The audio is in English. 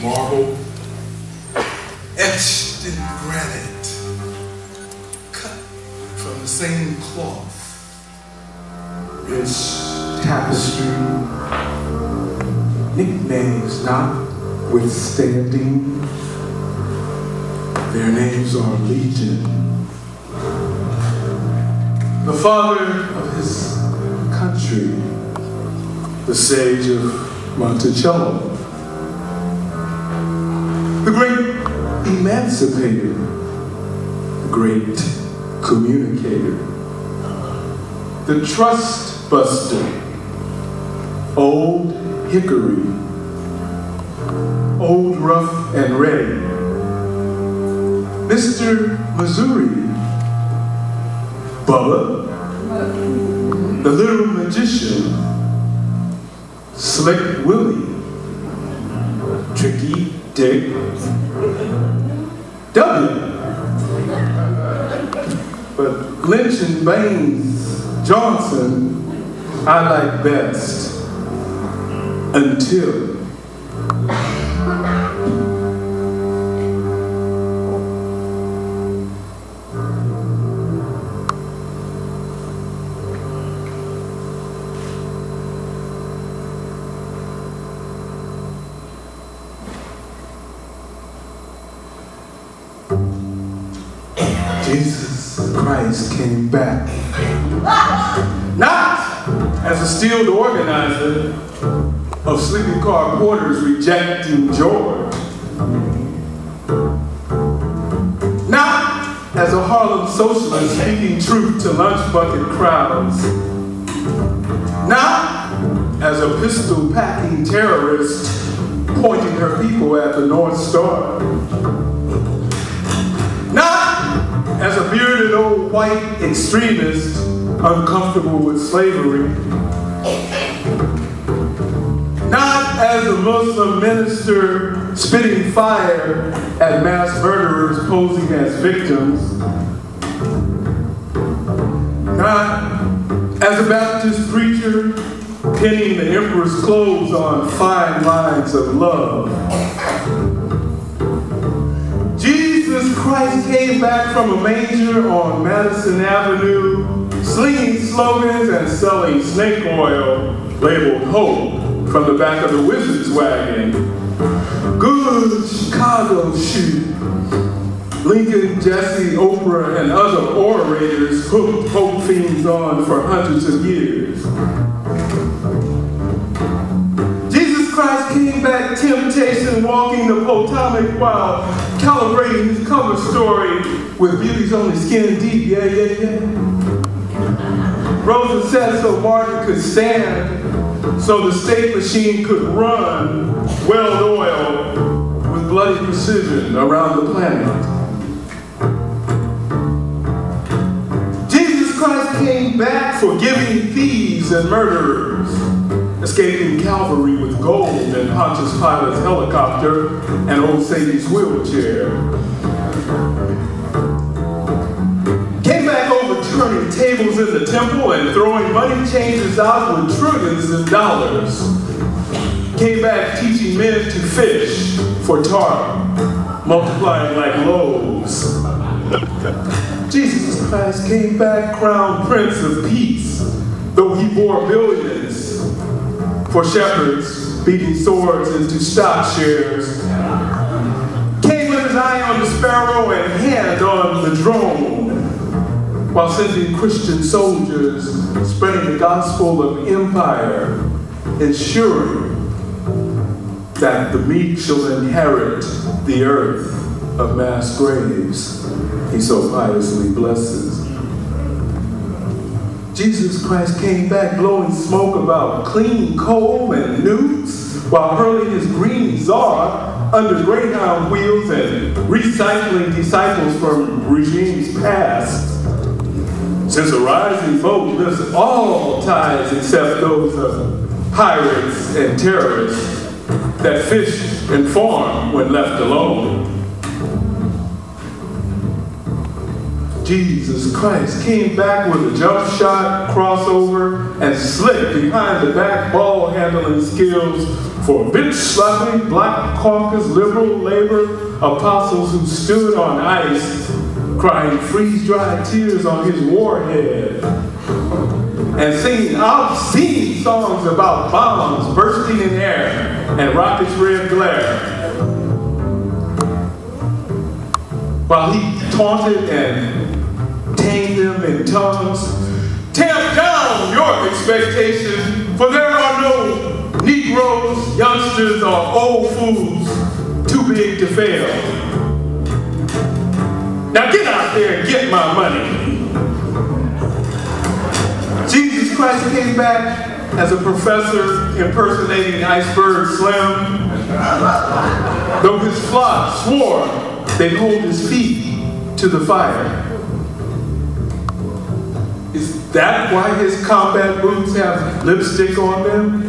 marble, etched in granite, cut from the same cloth, rich tapestry, nicknames notwithstanding, their names are legion. The father of his country, the sage of Monticello, the great emancipator, the great communicator, the trust buster, old hickory, old rough and ready, Mr. Missouri, Bubba, the little magician, Slick Willie, Tricky Dick, W. But Lynch and Baines Johnson, I like best until. Jesus Christ came back, not as a steeled organizer of sleeping car porters rejecting George, not as a Harlem socialist speaking truth to lunch bucket crowds, not as a pistol-packing terrorist pointing her people at the North Star, not as a bearded old white extremist uncomfortable with slavery, not as a Muslim minister spitting fire at mass murderers posing as victims, not as a Baptist preacher pinning the emperor's clothes on fine lines of love. Jesus Christ came back from a manger on Madison Avenue, slinging slogans and selling snake oil labeled hope from the back of the Wizard's wagon. Good Chicago shoe. Lincoln, Jesse, Oprah, and other orators hooked hope fiends on for hundreds of years. Jesus Christ came back temptation walking the Potomac while calibrating his cover story with beauty's only skin deep, yeah, yeah, yeah. Rosa said so Martin could stand, so the state machine could run well-oiled with bloody precision around the planet. Jesus Christ came back forgiving thieves and murderers, escaping Calvary with gold and Pontius Pilate's helicopter and old Sadie's wheelchair. Came back overturning tables in the temple and throwing money changes out with trillions of dollars. Came back teaching men to fish for tar, multiplying like loaves. Jesus Christ came back crowned Prince of Peace, though he bore billions for shepherds beating swords into stock shares. Came with his eye on the sparrow and hand on the drone, while sending Christian soldiers spreading the gospel of empire, ensuring that the meek shall inherit the earth of mass graves he so piously blesses. Jesus Christ came back blowing smoke about clean coal and nukes while hurling his green czar under Greyhound wheels and recycling disciples from regimes past. Since a rising boat lifts all tides except those of pirates and terrorists that fish and farm when left alone. Jesus Christ came back with a jump shot, crossover, and slick behind the back ball handling skills for bitch slapping Black Caucus liberal labor apostles who stood on ice, crying freeze-dried tears on his warhead, and singing obscene songs about bombs bursting in air and rockets' red glare, while he taunted and tamed them in tongues. Tamp down your expectation, for there are no Negroes, youngsters, or old fools too big to fail. Now get out there and get my money. Jesus Christ came back as a professor impersonating Iceberg Slim, though his flock swore they'd hold his feet to the fire. Is that why his combat boots have lipstick on them?